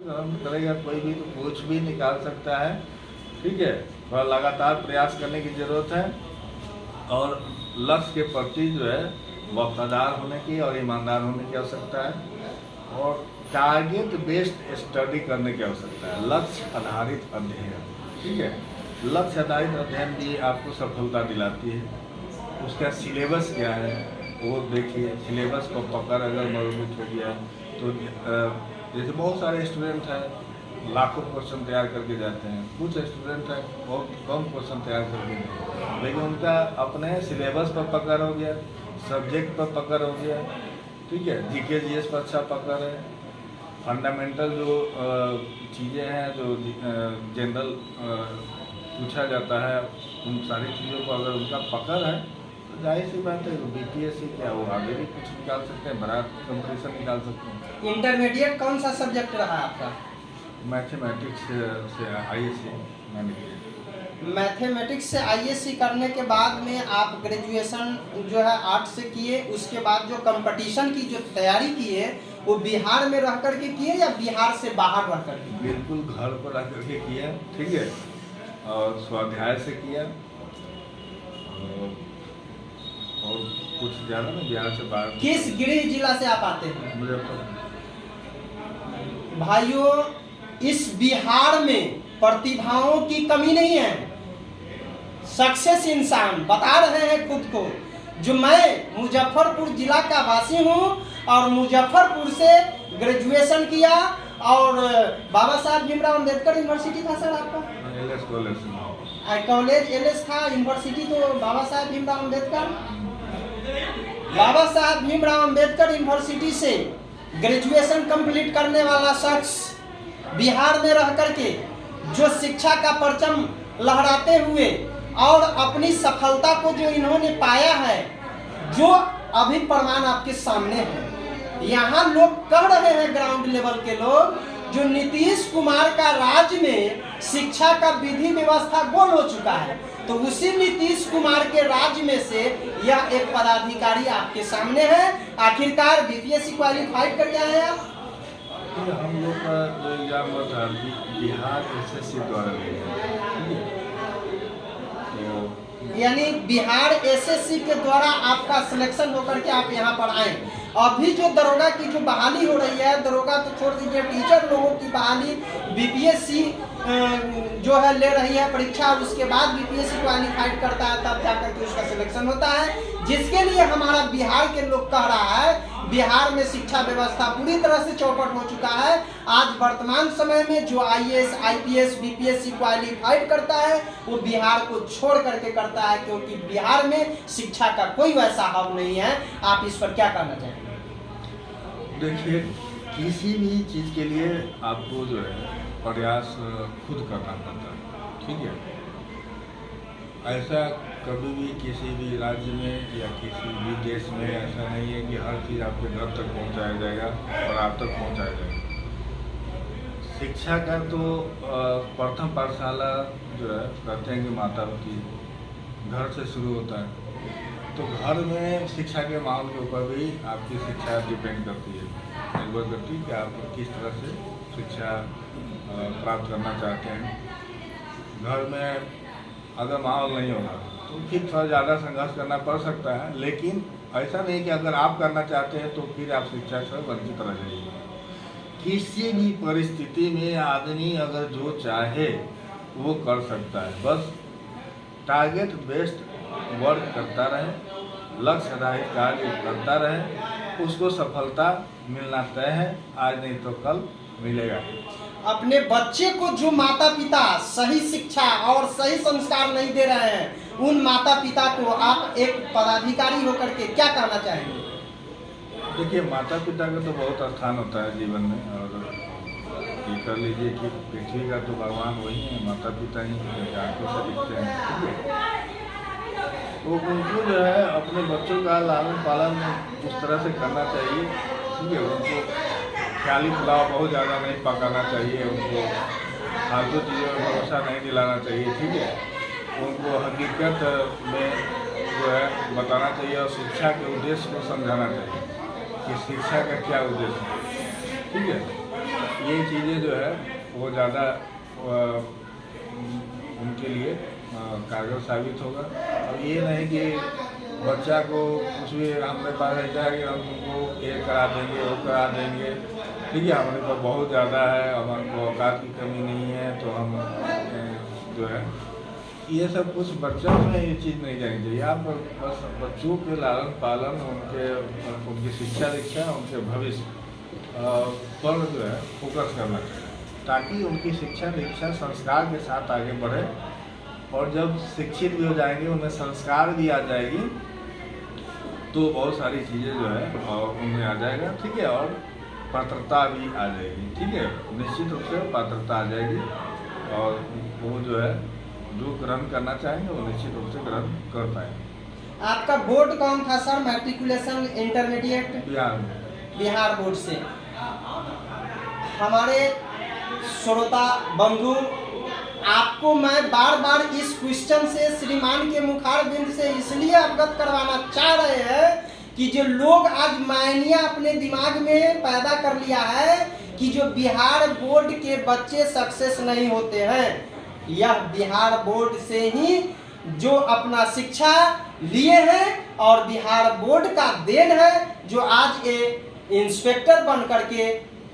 करेगा कोई भी तो कुछ भी निकाल सकता है। ठीक है, थोड़ा लगातार प्रयास करने की ज़रूरत है और लक्ष्य के प्रति जो है वफादार होने की और ईमानदार होने की आवश्यकता है और टारगेट बेस्ड स्टडी करने की आवश्यकता है, लक्ष्य आधारित अध्ययन। ठीक है, लक्ष्य आधारित अध्ययन भी आपको सफलता दिलाती है। उसका सिलेबस क्या है वो देखिए, सिलेबस को पकड़ अगर मजबूत हो गया तो जैसे बहुत सारे स्टूडेंट हैं लाखों क्वेश्चन तैयार करके जाते हैं, कुछ स्टूडेंट हैं बहुत कम क्वेश्चन तैयार करके जाते हैं, लेकिन उनका अपने सिलेबस पर पकड़ हो गया, सब्जेक्ट पर पकड़ हो गया। ठीक है, जीके जीएस पर अच्छा पकड़ है, फंडामेंटल जो चीज़ें हैं जो जनरल पूछा जाता है उन सारी चीज़ों को अगर उनका पकड़ है तो जाहिर सी बात है बीपीएससी क्या वो आगे भी कुछ निकाल सकते हैं, बड़ा कंपटीशन निकाल सकते हैं। इंटरमीडिएट कौन सा सब्जेक्ट रहा आपका? मैथमेटिक्स से आईएससी मैंने किया। मैथमेटिक्स से आईएससी करने के बाद में आप ग्रेजुएशन जो है आर्ट से किए, उसके बाद जो कंपटीशन की जो तैयारी किए वो बिहार में रह करके किए या बिहार से बाहर रह करके? बिल्कुल घर पर रह करके किया। ठीक है, और स्वाध्याय से किया और कुछ ज़्यादा ना बिहार से बाहर। किस गृह जिला से आप आते हैं? मुजफ्फरपुर। भाइयों, इस बिहार में प्रतिभाओं की कमी नहीं है, सक्सेस इंसान बता रहे हैं खुद को। जो मैं मुजफ्फरपुर जिला का वासी हूं और मुजफ्फरपुर से ग्रेजुएशन किया और बाबा साहब भीमराव अम्बेडकर यूनिवर्सिटी था सर आपका? एलएस कॉलेज एलएस था, यूनिवर्सिटी तो बाबा साहब भीमराव अम्बेडकर। बाबा साहब भीमराव अम्बेडकर यूनिवर्सिटी से ग्रेजुएशन कंप्लीट करने वाला शख्स बिहार में रह करके जो शिक्षा का परचम लहराते हुए और अपनी सफलता को जो इन्होंने पाया है, जो अभी प्रमाण आपके सामने है। यहाँ लोग कह रहे हैं, ग्राउंड लेवल के लोग, जो नीतीश कुमार का राज्य में शिक्षा का विधि व्यवस्था गोल हो चुका है, तो उसी नीतीश कुमार के राज्य में से यह एक पदाधिकारी आपके सामने है। आखिरकार बीपीएससी क्वालिफाइड करके आए हैं आप? हम लोग का जो एग्जाम हुआ था बिहार एसएससी द्वारा लिया, यानी बिहार एसएससी के द्वारा आपका सिलेक्शन होकर के आप यहाँ पर आए। अभी जो दरोगा की जो बहाली हो रही है, दरोगा तो छोड़ दीजिए, टीचर लोगों की बहाली बीपीएससी जो है ले रही है परीक्षा, उसके बाद बीपीएससी क्वालिफाइड करता है तब जाकर के उसका सिलेक्शन होता है, जिसके लिए हमारा बिहार के लोग कह रहा है बिहार में शिक्षा व्यवस्था पूरी तरह से चौपट हो चुका है। आज वर्तमान समय में जो आईएएस आईपीएस बीपीएससी क्वालिफाइड करता है वो बिहार को छोड़ करके करता है, क्योंकि बिहार में शिक्षा का कोई वैसा हब नहीं है। आप इस पर क्या कहना चाहेंगे? देखिए, किसी भी चीज़ के लिए आपको जो है प्रयास खुद करना पड़ता है। ठीक है, ऐसा कभी भी किसी भी राज्य में या किसी भी देश में ऐसा नहीं है कि हर चीज़ आपके घर तक पहुंचाया जाएगा और आप तक पहुंचाया जाएगा। शिक्षा का तो प्रथम पाठशाला जो है कहते हैं कि माता होती है, घर से शुरू होता है। तो घर में शिक्षा के माहौल के ऊपर भी आपकी शिक्षा डिपेंड करती है, निर्भर करती है कि आप किस तरह से शिक्षा प्राप्त करना चाहते हैं। घर में अगर माहौल नहीं होगा तो फिर थोड़ा ज़्यादा संघर्ष करना पड़ सकता है, लेकिन ऐसा नहीं कि अगर आप करना चाहते हैं तो फिर आप शिक्षा से वंचित रह जाइए। किसी भी परिस्थिति में आदमी अगर जो चाहे वो कर सकता है, बस टारगेट बेस्ड वर्क करता रहे, लक्ष्य आधारित कार्य करता रहे, उसको सफलता मिलना तय है। आज नहीं तो कल मिलेगा। अपने बच्चे को जो माता पिता सही शिक्षा और सही संस्कार नहीं दे रहे हैं, उन माता पिता को आप एक पदाधिकारी होकर के क्या कहना चाहेंगे? देखिए, माता पिता का तो बहुत स्थान होता है जीवन में, और ये कर लीजिए कि पृथ्वी का तो भगवान वही है, माता पिता ही आंखों से दिखते हैं। ठीक है, तो उनको जो है अपने बच्चों का लालन पालन उस तरह से करना चाहिए। ठीक है, उनको ख्याली पुलाव बहुत ज़्यादा नहीं पकाना चाहिए, उनको फालतू चीज़ों में भरोसा नहीं दिलाना चाहिए। ठीक है, उनको हकीकत में जो है बताना चाहिए और शिक्षा के उद्देश्य को समझाना चाहिए कि शिक्षा का क्या उद्देश्य है। ठीक है, ये चीज़ें जो है वो ज़्यादा उनके लिए कारगर साबित होगा। अब ये नहीं कि बच्चा को कुछ भी हमारे पास ऐसा है कि हम तुमको ये करा देंगे वो करा देंगे, ठीक है, हमारे पास बहुत ज़्यादा है, हमारे को औकात की कमी नहीं है, तो हम जो है ये सब कुछ बच्चों में ये चीज़ नहीं जानी चाहिए। आप बस बच्चों के लालन पालन, उनकी शिक्षा दीक्षा, उनके भविष्य पर जो है फोकस करना चाहिए, ताकि उनकी शिक्षा दीक्षा संस्कार के साथ आगे बढ़े, और जब शिक्षित भी हो जाएंगे, उनमें संस्कार भी आ जाएगी, तो बहुत सारी चीज़ें जो है और उनमें आ जाएगा, ठीक है, और पात्रता भी आ जाएगी, ठीक है, निश्चित रूप से पात्रता आ जाएगी, और वो जो है जो ग्रहण करना चाहेंगे वो निश्चित रूप से ग्रहण कर पाएंगे। आपका बोर्ड कौन था सर? मैट्रिकुलेशन इंटरमीडिएट बिहार में, बिहार बोर्ड से। हमारे श्रोता बंधु, आपको मैं बार बार इस क्वेश्चन से श्रीमान के मुखारबिंद से इसलिए अवगत करवाना चाह रहे हैं कि जो लोग आज मायनिया अपने दिमाग में पैदा कर लिया है कि जो बिहार बोर्ड के बच्चे सक्सेस नहीं होते हैं, यह बिहार बोर्ड से ही जो अपना शिक्षा लिए हैं, और बिहार बोर्ड का देन है जो आज एक इंस्पेक्टर बन करके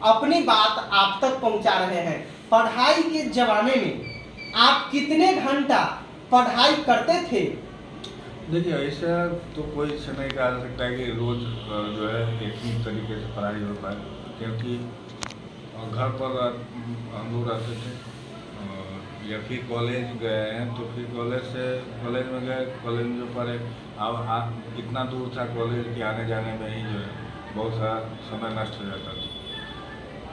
अपनी बात आप तक पहुंचा रहे हैं। पढ़ाई के जमाने में आप कितने घंटा पढ़ाई करते थे? देखिए, ऐसा तो कोई नहीं कहा जा सकता है कि रोज जो है एक ही तरीके से पढ़ाई हो पाए, क्योंकि घर पर हम लोग रहते थे, या फिर कॉलेज गए हैं तो फिर कॉलेज में गए, कॉलेज में जो पढ़े, अब इतना दूर था कॉलेज कि आने जाने में ही जो है बहुत सारा समय नष्ट हो जाता था।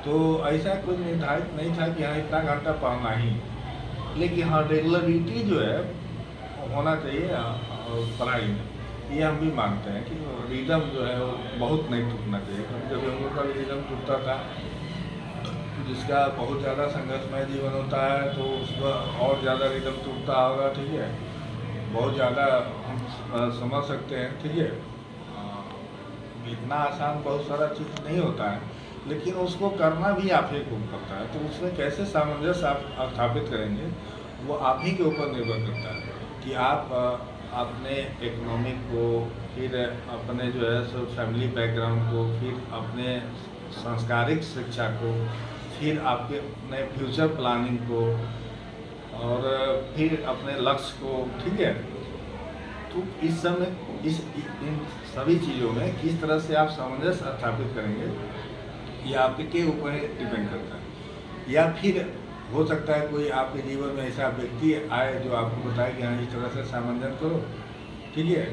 तो ऐसा कोई निर्धारित नहीं था कि हाँ इतना घंटा पढ़ना ही, लेकिन हाँ रेगुलरिटी जो है होना चाहिए पढ़ाई में, ये हम भी मानते हैं कि रिदम जो है वो बहुत नहीं टूटना चाहिए। जब हम लोग का रिदम टूटता था, जिसका बहुत ज़्यादा संघर्षमय जीवन होता है, तो उसका और ज़्यादा रिदम टूटता होगा, ठीक है, बहुत ज़्यादा हम समझ सकते हैं, ठीक है, इतना आसान बहुत सारा चीज़ नहीं होता है, लेकिन उसको करना भी आप ही को पड़ता है। तो उसमें कैसे सामंजस्य आप स्थापित करेंगे, वो आप ही के ऊपर निर्भर करता है कि आप अपने इकोनॉमिक को, फिर अपने जो है सो फैमिली बैकग्राउंड को, फिर अपने सांस्कारिक शिक्षा को, फिर आपके अपने फ्यूचर प्लानिंग को, और फिर अपने लक्ष्य को, ठीक है। तो इस समय इन सभी चीज़ों में किस तरह से आप सामंजस्य स्थापित करेंगे, ये आपके ऊपर डिपेंड करता है। या फिर हो सकता है कोई आपके जीवन में ऐसा व्यक्ति आए जो आपको बताए कि हाँ इस तरह से सामंजस्य करो, ठीक है,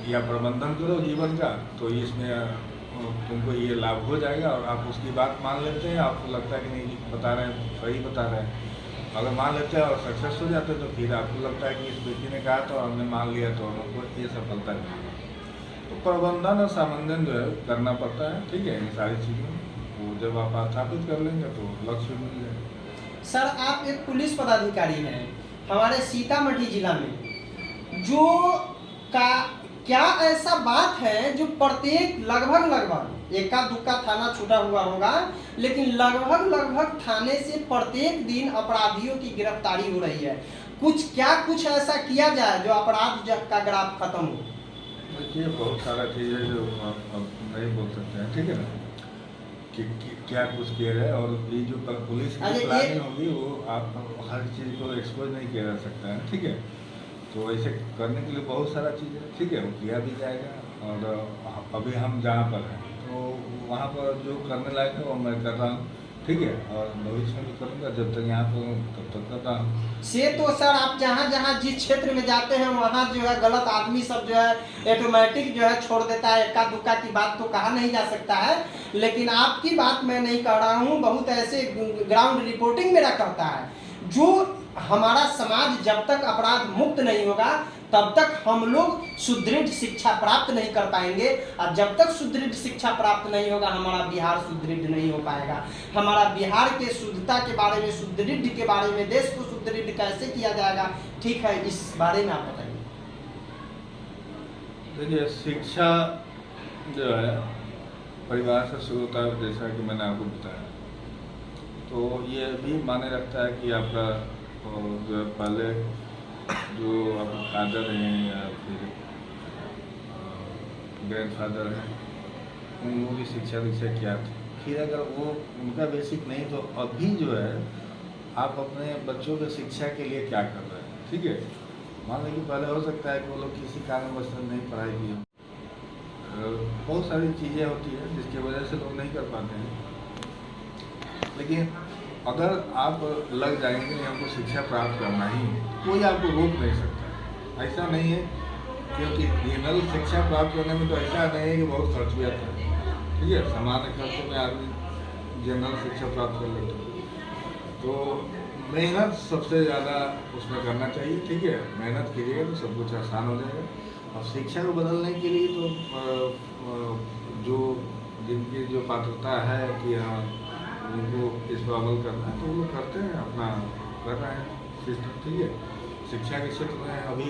या प्रबंधन करो जीवन का, तो इसमें तुमको ये लाभ हो जाएगा, और आप उसकी बात मान लेते हैं, आपको लगता है कि नहीं बता रहे हैं सही बता रहे हैं, अगर मान लेते हैं और सक्सेस हो जाते हैं, तो फिर आपको लगता है कि इस व्यक्ति ने कहा तो हमने मान लिया, तो हमको ये सफलता मिली। तो प्रबंधन और सामंजस्य जो है करना पड़ता है, ठीक है, इन सारी चीज़ों वो जब आप स्थापित कर लेंगे तो लक्ष्य मिल जाएगा। सर, आप एक पुलिस पदाधिकारी हैं हमारे सीतामढ़ी जिला में, जो का क्या ऐसा बात है जो प्रत्येक लगभग एका दुक्का थाना छूटा हुआ होगा, लेकिन लगभग थाने से प्रत्येक दिन अपराधियों की गिरफ्तारी हो रही है, कुछ ऐसा किया जाए जो अपराध का ग्राफ खत्म हो? देखिए, बहुत सारा चीज़ है जो अब नहीं बोल सकते हैं, ठीक है ना, कि क्या कुछ किया जाए, और ये जो पुलिस की प्लानिंग होगी वो आप हर चीज़ को एक्सपोज नहीं किया जा सकता है, ठीक है। तो ऐसे करने के लिए बहुत सारा चीज़ है, ठीक है, वो किया भी जाएगा, और अभी हम जहाँ पर हैं तो वहाँ पर जो करने लायक है वो मैं कर रहा हूँ, ठीक है, और भविष्य में भी करूँगा, जब तक यहाँ पर हूँ तब तक कर रहा हूँ। से तो सर आप जहाँ जिस क्षेत्र में जाते हैं वहाँ जो है गलत आदमी सब जो है ऑटोमेटिक जो है छोड़ देता है, एका दुक्का की बात तो कहा नहीं जा सकता है, लेकिन आपकी बात मैं नहीं कह रहा हूँ, बहुत ऐसे ग्राउंड रिपोर्टिंग मेरा कहता है, जो हमारा समाज जब तक अपराध मुक्त नहीं होगा तब तक हम लोग सुदृढ़ शिक्षा प्राप्त नहीं कर पाएंगे, और जब तक सुदृढ़ शिक्षा प्राप्त नहीं होगा हमारा बिहार सुदृढ़ नहीं हो पाएगा। हमारा बिहार के शुद्धता के बारे में, सुदृढ़ के बारे में, देश को सुदृढ़ कैसे किया जाएगा, ठीक है, इस बारे में आप बताइए। देखिए, शिक्षा जो है परिवार से शुरू होता है, जैसा कि मैंने आपको बताया, तो ये भी माने रखता है कि आपका जो है पहले जो आपके फादर हैं या फिर ग्रैंडफादर हैं, उन लोगों की शिक्षा दीक्षा क्या थी। फिर अगर वो उनका बेसिक नहीं तो अभी जो है आप अपने बच्चों की शिक्षा के लिए क्या कर रहे हैं, ठीक है। मान लीजिए पहले हो सकता है कि वो लोग किसी कारणवश नहीं पढ़ाई की, बहुत सारी चीज़ें होती हैं जिसकी वजह से लोग नहीं कर पाते हैं। लेकिन अगर आप लग जाएंगे हमको शिक्षा प्राप्त करना ही, कोई आपको रोक नहीं सकता। ऐसा नहीं है, क्योंकि जनरल शिक्षा प्राप्त करने में तो ऐसा नहीं है कि बहुत खर्च भी आता है, ठीक है। सामान्य खर्चों में आदमी जनरल शिक्षा प्राप्त कर लेते हैं। तो मेहनत सबसे ज़्यादा उसमें करना चाहिए, ठीक है। मेहनत कीजिएगा तो सब कुछ आसान हो जाएगा। अब शिक्षा को बदलने के लिए तो जो जिनकी जो पात्रता है कि हाँ उनको इस पर अमल करना है तो वो लोग करते हैं, अपना कर रहे हैं सिस्टम, ठीक है। शिक्षा के क्षेत्र में अभी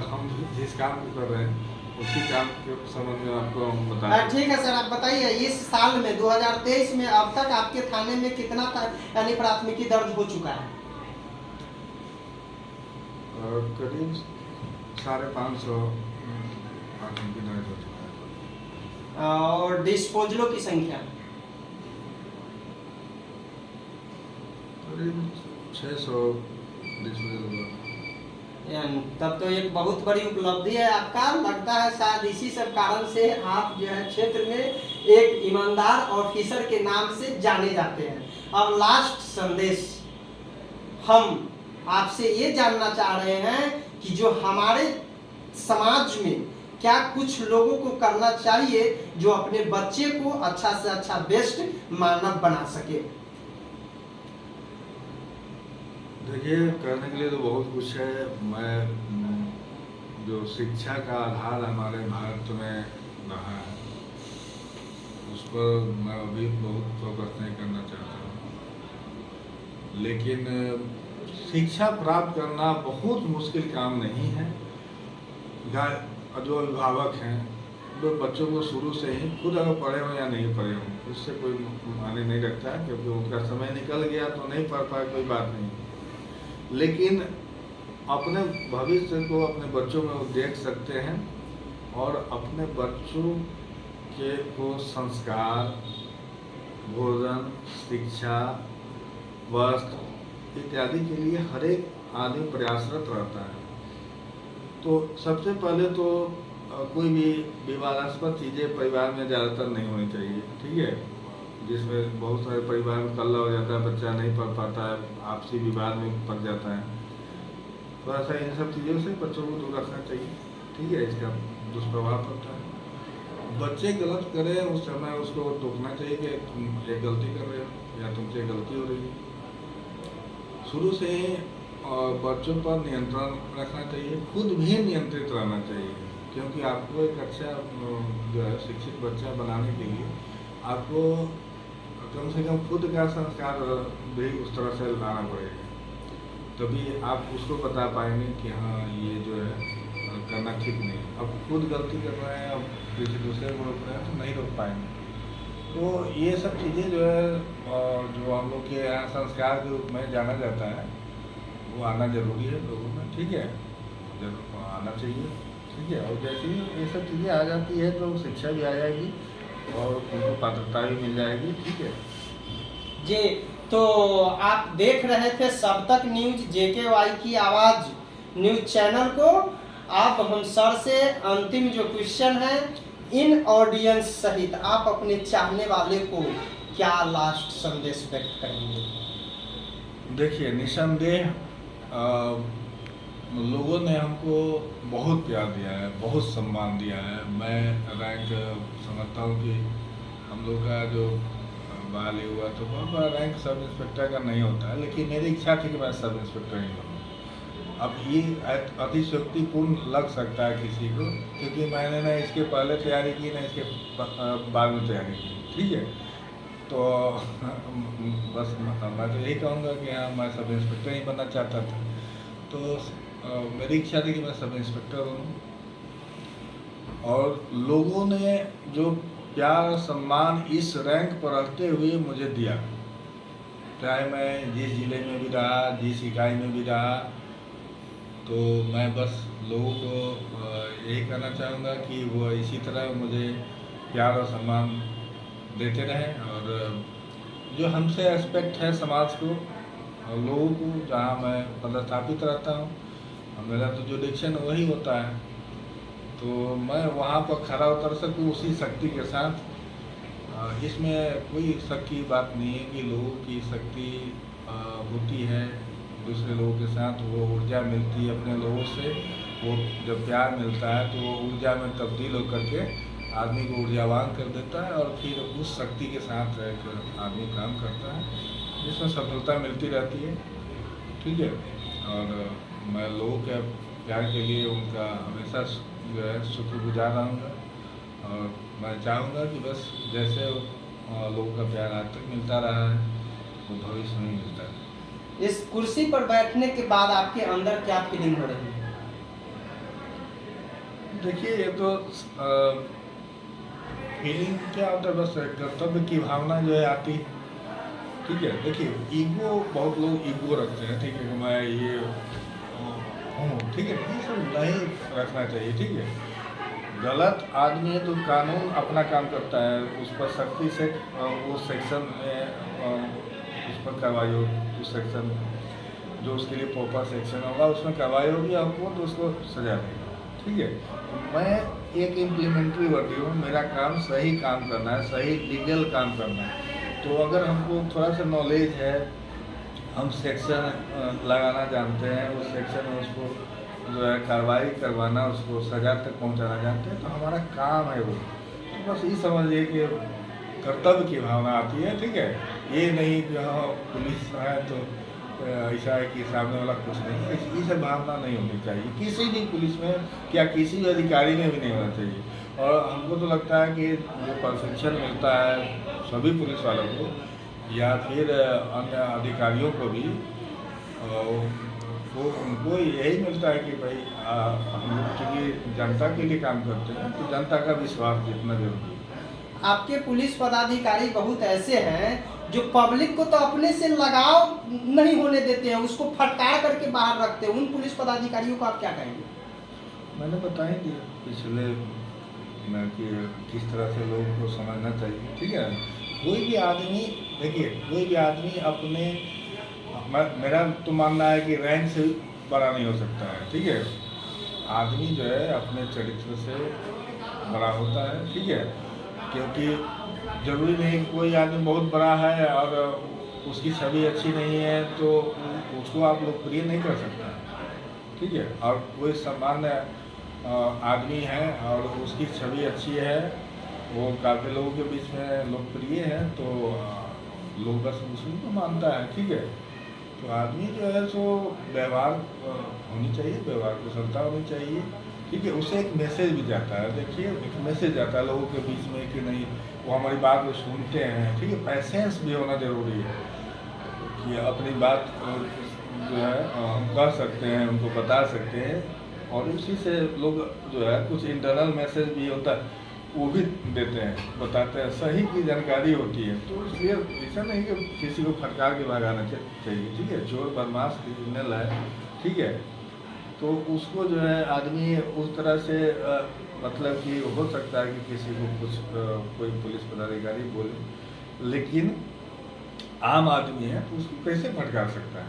हम जिस काम को कर रहे हैं उसी काम के संबंध में आपको हम बता दें। ठीक है सर, आप बताइए इस साल में 2023 में अब तक आपके थाने में कितना यानी प्राथमिकी दर्ज हो चुका है? करीब 550 प्राथमिकी दर्ज हो चुका है। और डिस्पोजलों की संख्या? करीब 600 डिस्पोजल। तब तो एक बहुत बड़ी उपलब्धि है आपका। लगता है शायद इसी सब कारण से आप जो है क्षेत्र में एक ईमानदार ऑफिसर के नाम से जाने जाते हैं। अब लास्ट संदेश हम आपसे ये जानना चाह रहे हैं कि जो हमारे समाज में क्या कुछ लोगों को करना चाहिए जो अपने बच्चे को अच्छा से अच्छा बेस्ट मानव बना सके। देखिए, करने के लिए तो बहुत कुछ है। मैं जो शिक्षा का आधार हमारे भारत में रहा है उस पर मैं अभी बहुत फोकस नहीं करना चाहता हूँ। लेकिन शिक्षा प्राप्त करना बहुत मुश्किल काम नहीं है। जो अभिभावक हैं वो बच्चों को शुरू से ही खुद अगर पढ़े हों या नहीं पढ़े हों उससे कोई मायने नहीं रखता है, क्योंकि उनका समय निकल गया तो नहीं पढ़ पाए, कोई बात नहीं। लेकिन अपने भविष्य को अपने बच्चों में वो देख सकते हैं और अपने बच्चों के को संस्कार, भोजन, शिक्षा, वस्त्र इत्यादि के लिए हर एक आदमी प्रयासरत रहता है। तो सबसे पहले तो कोई भी विवादास्पद चीज़ें परिवार में ज़्यादातर नहीं होनी चाहिए, ठीक है। जिसमें बहुत सारे परिवार में कल्ला हो जाता है, बच्चा नहीं पढ़ पाता है, आपसी विवाद में पड़ जाता है। थोड़ा सा इन सब चीज़ों से बच्चों को दूर रखना चाहिए, ठीक है। इसका दुष्प्रभाव पड़ता है। बच्चे गलत करें उस समय उसको टोकना चाहिए कि तुम एक गलती कर रहे हो या तुमसे गलती हो रही है। शुरू से ही बच्चों पर नियंत्रण रखना चाहिए, खुद भी नियंत्रित रहना चाहिए, क्योंकि आपको एक अच्छा जो है शिक्षित बच्चा बनाने के लिए आपको कम से कम खुद का संस्कार भी उस तरह से लाना पड़ेगा, तभी आप उसको बता पाएंगे कि हाँ ये जो है करना ठीक नहीं। अब खुद गलती कर रहे हैं, अब किसी दूसरे को रोक रहे हैं तो नहीं रोक पाएंगे। तो ये सब चीज़ें जो है जो हम लोग के यहाँ संस्कार के रूप में जाना जाता है वो आना जरूरी है लोगों में, ठीक है। जरूर आना चाहिए, ठीक है। और जैसे ही ये सब चीज़ें आ जाती है तो शिक्षा भी आ जाएगी और उनको पात्रता भी मिल जाएगी, ठीक है जी। तो आप देख रहे थे सब तक न्यूज JKY की आवाज़ न्यूज चैनल को। आप हम सर से अंतिम जो क्वेश्चन है इन ऑडियंस सहित आप अपने चाहने वाले को क्या लास्ट संदेश व्यक्त करेंगे? देखिए, निसंदेह लोगों ने हमको बहुत प्यार दिया है, बहुत सम्मान दिया है। मैं रैंक समझता हूँ कि हम लोग का जो बाल हुआ तो बहुत बड़ा रैंक सब इंस्पेक्टर का नहीं होता है, लेकिन मेरी इच्छा थी कि मैं सब इंस्पेक्टर ही बनूँ। अब ये अतिशयोक्तिपूर्ण लग सकता है किसी को, क्योंकि मैंने ना इसके पहले तैयारी की ना इसके बाद में तैयारी की, ठीक है। तो बस मैं तो यही कहूँगा कि हाँ मैं सब इंस्पेक्टर ही बनना चाहता था। तो मेरी इच्छा थी कि मैं सब इंस्पेक्टर बनूँ, और लोगों ने जो प्यार सम्मान इस रैंक पर रहते हुए मुझे दिया चाहे मैं जिस ज़िले में भी रहा, जिस इकाई में भी रहा, तो मैं बस लोगों को यही कहना चाहूँगा कि वो इसी तरह मुझे प्यार और सम्मान देते रहें, और जो हमसे एस्पेक्ट है समाज को और लोगों को, जहाँ मैं पदस्थापित रहता हूँ, मेरा तो जुडिक्शन वही होता है, तो मैं वहाँ पर खरा उतर सकूँ उसी शक्ति के साथ। इसमें कोई शक की बात नहीं है कि लोगों की शक्ति होती है दूसरे लोगों के साथ, वो ऊर्जा मिलती है अपने लोगों से, वो जब प्यार मिलता है तो वो ऊर्जा में तब्दील होकर के आदमी को ऊर्जावान कर देता है, और फिर उस शक्ति के साथ एक आदमी काम करता है जिसमें सफलता मिलती रहती है। ठीक है, और मैं लोगों के प्यार के लिए उनका हमेशा जो है शुक्रगुजार रहूँगा, और मैं चाहूँगा कि बस जैसे लोगों का प्यार आज तक मिलता रहा है वो भविष्य में मिलता है। इस कुर्सी पर बैठने के बाद आपके अंदर क्या फीलिंग हो रही है? देखिए, ये तो फीलिंग क्या होता है, बस कर्तव्य की भावना जो है आती है। ठीक है, देखिए ईगो, बहुत लोग ईगो रखते हैं, ठीक है, कि मैं ये हूँ, ठीक है, ये सब नहीं रखना चाहिए। ठीक है, गलत आदमी है तो कानून अपना काम करता है, उस पर सख्ती से उस सेक्शन में उस पर कार्रवाई हो, उस सेक्शन जो उसके लिए प्रॉपर सेक्शन होगा उसमें कार्रवाई होगी, हमको तो उसको सजा देगा। ठीक है, मैं एक इम्प्लीमेंट्री वर्डी हूँ, मेरा काम सही काम करना है, सही लीगल काम करना है। तो अगर हमको थोड़ा सा नॉलेज है, हम सेक्शन लगाना जानते हैं, उस सेक्शन में उसको जो है कार्रवाई करवाना, उसको सजा तक पहुंचाना जानते हैं, तो हमारा काम है वो। तो बस ये समझिए कि कर्तव्य की भावना आती है। ठीक है, ये नहीं कि हाँ पुलिस है तो ऐसा है कि सामने वाला कुछ नहीं है, ये सब भावना नहीं होनी चाहिए किसी भी पुलिस में, क्या किसी भी अधिकारी में भी नहीं होना चाहिए। और हमको तो लगता है कि जो प्रशिक्षण मिलता है सभी पुलिस वालों को या फिर अन्य अधिकारियों को भी, वो उनको यही मिलता है कि भाई हम लोग चूँकि जनता के लिए काम करते हैं, तो जनता का विश्वास जितना जरूरी है। आपके पुलिस पदाधिकारी बहुत ऐसे हैं जो पब्लिक को तो अपने से लगाव नहीं होने देते हैं, उसको फटकार करके बाहर रखते हैं। उन पुलिस पदाधिकारियों को आप क्या कहेंगे? मैंने बता ही दिया पिछले में कि किस तरह से लोगों को समझना चाहिए। ठीक है, कोई भी आदमी, देखिए कोई भी आदमी अपने, मेरा तो मानना है कि रैंक से बड़ा नहीं हो सकता है। ठीक है, आदमी जो है अपने चरित्र से बड़ा होता है। ठीक है, क्योंकि ज़रूरी नहीं कोई आदमी बहुत बड़ा है और उसकी छवि अच्छी नहीं है तो उसको आप लोकप्रिय नहीं कर सकते। ठीक है, और कोई सामान्य आदमी है और उसकी छवि अच्छी है, वो काफ़ी लोगों के बीच में लोकप्रिय है, तो लोग बस उसी को मानता है। ठीक है, तो आदमी जो है सो व्यवहार होनी चाहिए, व्यवहार कुशलता होनी चाहिए। ठीक है, उसे एक मैसेज भी जाता है, देखिए एक मैसेज जाता है लोगों के बीच में कि नहीं वो हमारी बात को सुनते हैं। ठीक है, पैसेंस भी होना ज़रूरी है कि अपनी बात जो है हम कह सकते हैं, उनको बता सकते हैं, और उसी से लोग जो है कुछ इंटरनल मैसेज भी होता है वो भी देते हैं, बताते हैं, सही की जानकारी होती है। तो इसलिए ऐसा नहीं कि किसी को फटकार के भगाना चाहिए। ठीक है, चोर बदमाश क्रिमिनल है, ठीक है, तो उसको जो है आदमी उस तरह से मतलब कि हो सकता है कि किसी को कुछ कोई पुलिस पदाधिकारी बोले, लेकिन आम आदमी है तो उसको कैसे फटकार सकता है?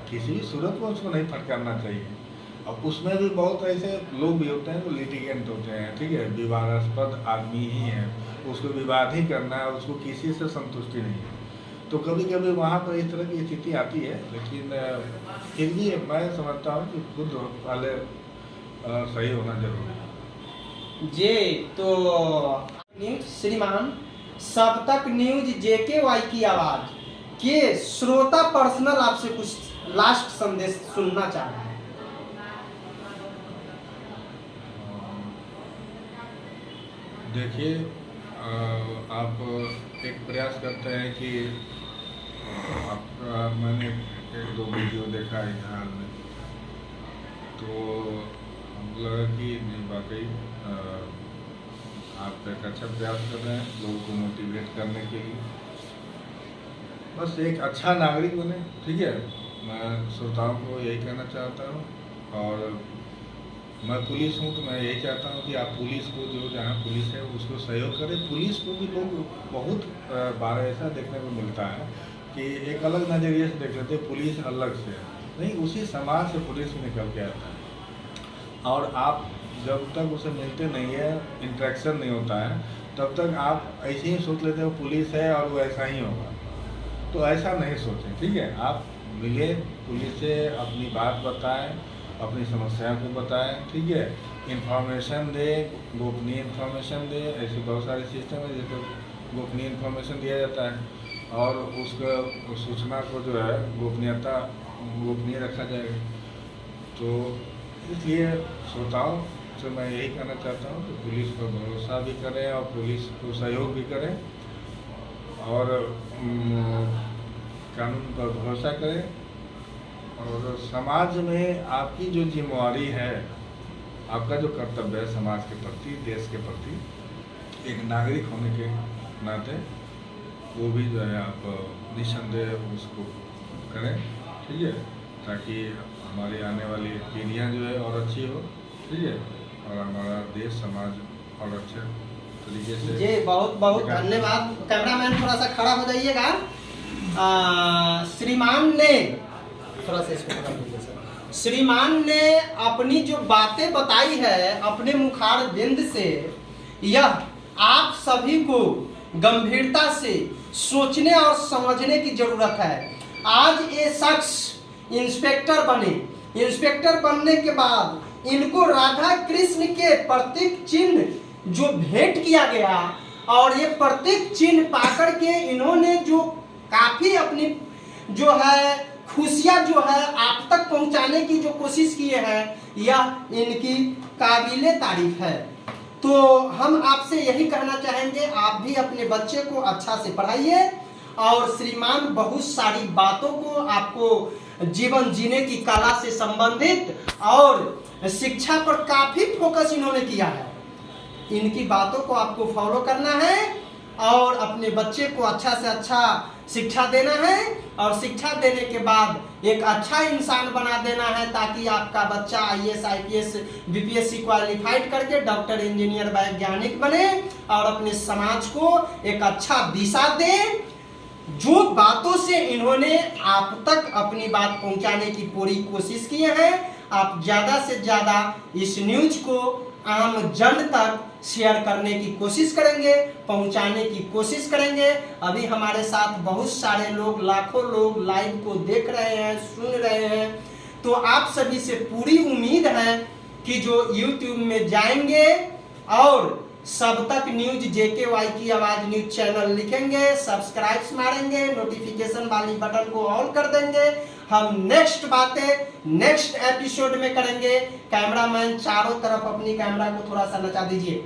किसी भी सूरत में उसको नहीं फटकारना चाहिए। अब उसमें भी बहुत ऐसे लोग भी होते हैं जो लिटिगेंट होते हैं। ठीक है, विवादास्पद आदमी ही है, उसको विवाद ही करना है, उसको किसी से संतुष्टि नहीं है, तो कभी कभी वहाँ पर इस तरह की स्थिति आती है। लेकिन फिर भी मैं समझता हूँ कि खुद पहले सही होना जरूरी है। जी, तो न्यूज श्रीमान सब तक न्यूज JKY की आवाज के श्रोता पर्सनल आपसे कुछ लास्ट संदेश सुनना चाह रहे हैं। देखिए, आप एक प्रयास करते हैं कि आपका, मैंने 1-2 वीडियो देखा है हाल में, तो हमको लगा कि नहीं वाकई आप एक अच्छा प्रयास कर रहे हैं लोगों को मोटिवेट करने के लिए। बस एक अच्छा नागरिक बने, ठीक है। मैं श्रोताओं को यही कहना चाहता हूँ, और मैं पुलिस हूँ तो मैं यही चाहता हूँ कि आप पुलिस को, जो जहाँ पुलिस है उसको सहयोग करें। पुलिस को भी लोग बहुत बार ऐसा देखने को मिलता है कि एक अलग नज़रिए से देख लेते हैं, पुलिस अलग से नहीं, उसी समाज से पुलिस निकल के आता है। और आप जब तक उसे मिलते नहीं है, इंटरेक्शन नहीं होता है, तब तक आप ऐसे ही सोच लेते हो पुलिस है और वो ऐसा ही होगा। तो ऐसा नहीं सोचें, ठीक है। आप मिले पुलिस से, अपनी बात बताएं, अपनी समस्या को बताएं, ठीक है। इन्फॉर्मेशन दे, गोपनीय इन्फॉर्मेशन दे। ऐसे बहुत सारे सिस्टम है जैसे गोपनीय इन्फॉर्मेशन दिया जाता है और उसका सूचना को जो है गोपनीय रखा जाएगा। तो इसलिए श्रोताओं से मैं यही कहना चाहता हूँ कि पुलिस पर भरोसा भी करें और पुलिस को सहयोग भी करें, और कानून पर भरोसा करें, और समाज में आपकी जो जिम्मेवारी है, आपका जो कर्तव्य है समाज के प्रति, देश के प्रति, एक नागरिक होने के नाते, वो भी जो है आप निस्संदेह उसको करें, ठीक है, ताकि हमारी आने वाली पीढ़ियाँ जो है और अच्छी हो, ठीक है, और हमारा देश समाज और अच्छे तरीके से। जी बहुत बहुत धन्यवाद। कैमरामैन थोड़ा सा खड़ा हो जाइएगा। श्रीमान ने थोड़ा सा इसको पकड़ लीजिए सर। श्रीमान ने अपनी जो बातें बताई है अपने मुखार बिंद से, यह आप सभी को गंभीरता से सोचने और समझने की जरूरत है। आज ये शख्स इंस्पेक्टर बने, इंस्पेक्टर बनने के बाद इनको राधा कृष्ण के प्रतीक चिन्ह जो भेंट किया गया, और ये प्रतीक चिन्ह पाकर के इन्होंने जो काफी अपनी जो है खुशियां जो है आप तक पहुंचाने की जो कोशिश किए हैं, यह इनकी काबिले तारीफ है। तो हम आपसे यही कहना चाहेंगे, आप भी अपने बच्चे को अच्छा से पढ़ाइए, और श्रीमान बहुत सारी बातों को आपको जीवन जीने की कला से संबंधित और शिक्षा पर काफी फोकस इन्होंने किया है। इनकी बातों को आपको फॉलो करना है और अपने बच्चे को अच्छा से अच्छा शिक्षा देना है, और शिक्षा देने के बाद एक अच्छा इंसान बना देना है, ताकि आपका बच्चा IAS IPS BPSC क्वालिफाइड करके डॉक्टर, इंजीनियर, वैज्ञानिक बने और अपने समाज को एक अच्छा दिशा दे। जो बातों से इन्होंने आप तक अपनी बात पहुंचाने की पूरी कोशिश की है, आप ज्यादा से ज्यादा इस न्यूज को आम जन तक शेयर करने की कोशिश करेंगे, पहुंचाने की कोशिश करेंगे। अभी हमारे साथ बहुत सारे लोग, लाखों लोग लाइव को देख रहे हैं, सुन रहे हैं। तो आप सभी से पूरी उम्मीद है कि जो YouTube में जाएंगे और सब तक न्यूज JKY की आवाज न्यूज चैनल लिखेंगे, सब्सक्राइब मारेंगे, नोटिफिकेशन वाली बटन को ऑन कर देंगे। हम नेक्स्ट बातें नेक्स्ट एपिसोड में करेंगे। कैमरामैन चारों तरफ अपनी कैमरा को थोड़ा सा नचा दीजिए,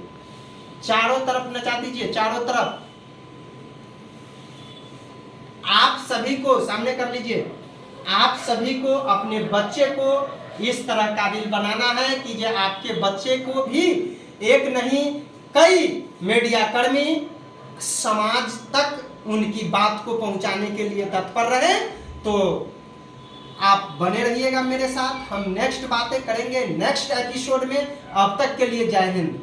चारों तरफ नचा दीजिए, चारों तरफ। आप सभी को सामने कर लीजिए। आप सभी को अपने बच्चे को इस तरह काबिल बनाना है कि जो आपके बच्चे को भी एक नहीं कई मीडिया कर्मी समाज तक उनकी बात को पहुंचाने के लिए तत्पर रहे। तो आप बने रहिएगा मेरे साथ, हम नेक्स्ट बातें करेंगे नेक्स्ट एपिसोड में। अब तक के लिए जय हिंद।